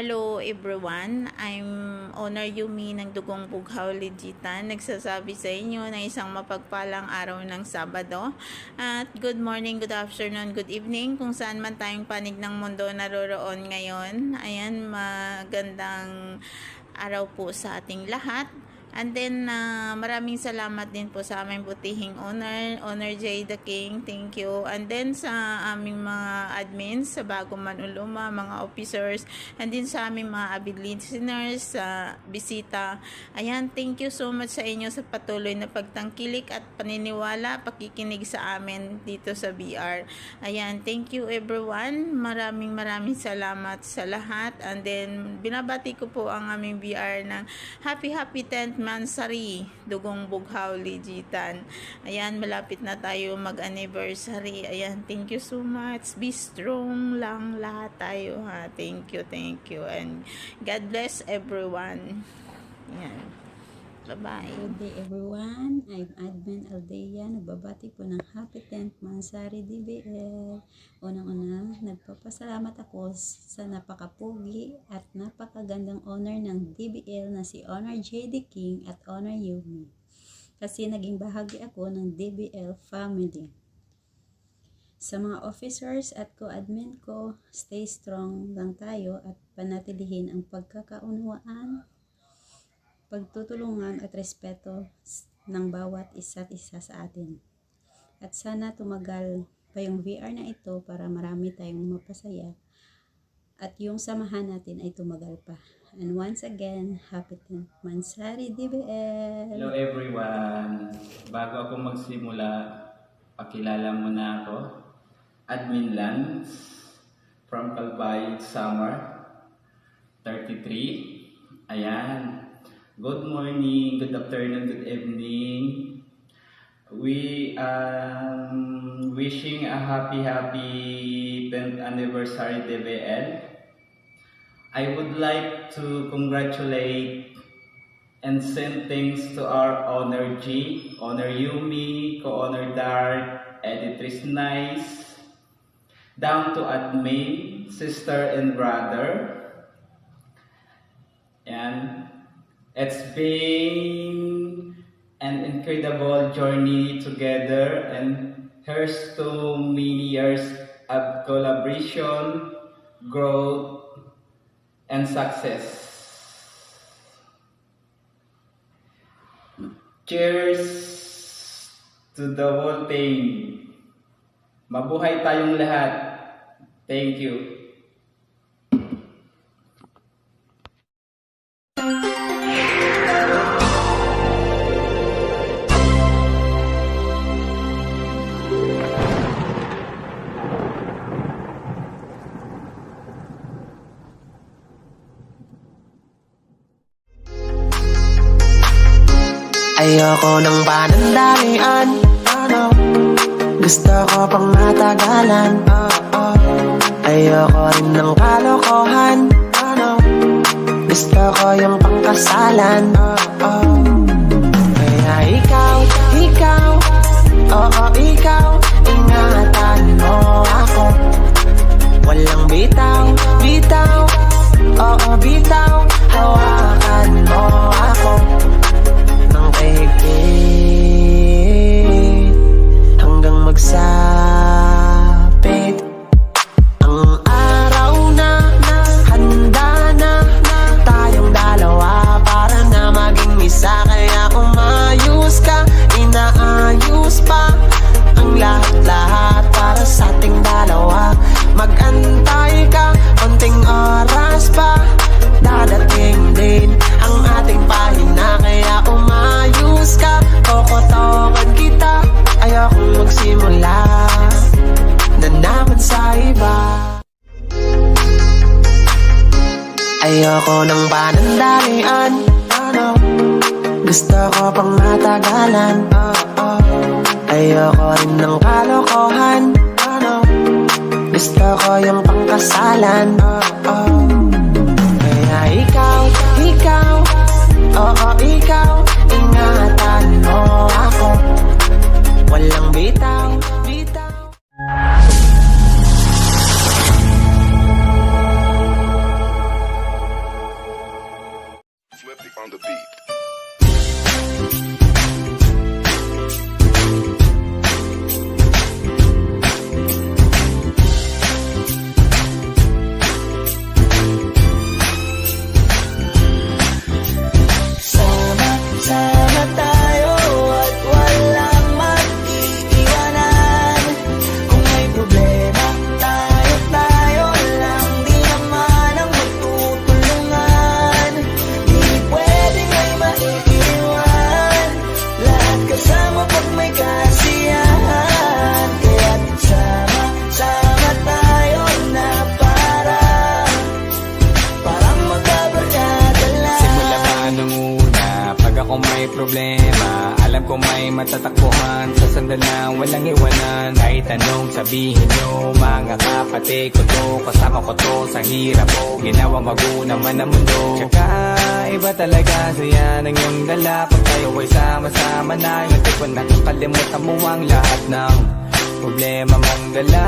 Hello everyone, I'm Honor Yumi ng Dugong Bughaw Legitan, nagsasabi sa inyo na isang mapagpalang araw ng Sabado. At good morning, good afternoon, good evening kung saan man tayong panig ng mundo naroroon ngayon. Ayan, magandang araw po sa ating lahat. And then, maraming salamat din po sa aming butihing Honor J. The King. Thank you. And then, sa aming mga admins, sa Bago Manuluma, mga officers, and then sa aming mga avid listeners, sa bisita. Ayan, thank you so much sa inyo sa patuloy na pagtangkilik at paniniwala, pakikinig sa amin dito sa BR. Ayan, thank you everyone. Maraming salamat sa lahat. And then, binabati ko po ang aming BR ng happy 10th Mansari, Dugong Bughaw Legitan. Ayan, malapit na tayo mag-anniversary. Ayan, thank you so much. Be strong lang lahat tayo, ha. Thank you. And God bless everyone. Ayan. Bye-bye. Good day everyone. I'm Admin Aldea. Nagbabati po ng Happy 10th Mansari DBL. Unang-una, nagpapasalamat ako sa napakapugi at napakagandang owner ng DBL na si Honor J.D. King at Honor Yumi. Kasi naging bahagi ako ng DBL family. Sa mga officers at co-admin ko, stay strong lang tayo at panatilihin ang pagkakaunawaan, pagtutulungan at respeto ng bawat isa't isa sa atin. At sana tumagal pa yung VR na ito para marami tayong mapasaya at yung samahan natin ay tumagal pa. And once again, Happy 10th Mansari DBL! Hello everyone! Bago ako magsimula, pakilala muna ako. Admin Lance from Calbayog, Samar, 33. Ayan. Good morning, good afternoon, good evening. We wishing a happy 10th anniversary DBL. I would like to congratulate and send thanks to our Honor G, Honor Yumi, Co-Honor Dark, Editress Nice, down to admin, sister and brother. And it's been an incredible journey together, and here's to many years of collaboration, growth, and success. Cheers to the whole thing. Mabuhay tayong lahat. Thank you. Ayoko ng panandalian, gusto ko pang matagalan. Ayoko rin ng kalokohan, gusto ko yung pangkasalan. Kaya ikaw, oo ikaw, ingatan mo ako. Walang bitaw, oo bitaw, hawakan mo ako. Hanggang magsapit ang araw na handa na tayong dalawa para na maging isa. Kaya umayos ka, inaayos pa ang lahat para sa ating dalawa. Magantay ka, konting oras pa, dadating din ang ating pahina. Kaya umayos ka, kokotokan kita. Ayokong magsimula na naman sa iba. Ayoko ng panandalian, gusto ko pang matagalan. Ayoko rin ng kalokohan, gusto ko yung pangkasalan. Kaya ikaw, oo ikaw, ingatan mo ako. Walang bitaw. on the beat. Sama tayo at walang mag-iiwanan. Kung may problema, tayo lang. Di naman ang magtutulungan. Di pwedeng may maiiwan. Lahat kasama pag may kasiyahan. Kaya't sama tayo na parang magkabarkada lang. Simula pa nung una, pag ako may problema, alam ko may matatakbuhan. Sa sandalan, walang iwanan. Kahit anong sabihin nyo, mga kapatid ko to, kasama ko to sa hirap ko. Ginawa maguna man ang mundo. Tsaka iba talaga saya ng iyong dala. Pag tayo ay sama-sama na, yung tipo nakakalimutan mo ang lahat ng problema mong dala.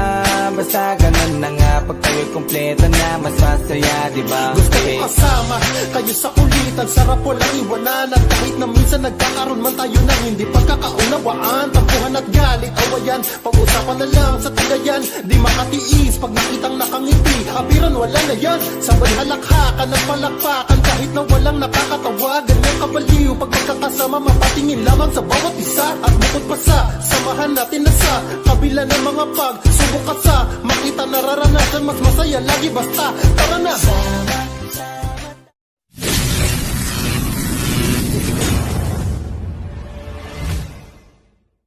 Basta ganun na nga, pag tayo'y kumpleto na, mas masaya, diba? Gusto ko kasama kayo sa kulitan. Sarap walang iwanan. At kahit na minsan nagkakaroon man tayo ng hindi pagkakaunawaan, tampuhan at galit, awayan, pag-usapan na lang sa tagayan. Di makatiis pag nakitang nakangiti, abiran wala na yan. Sabay halakhakan at palakpakan kahit na walang nakakatawa. Ganyang kabaliw pag magkakasama, mapatingin lamang sa bawat isa. At bukod pa sa samahan natin na sa kabila ng mga pagsubok at sa makita nararanasan, mas masaya lagi basta tara na. Sama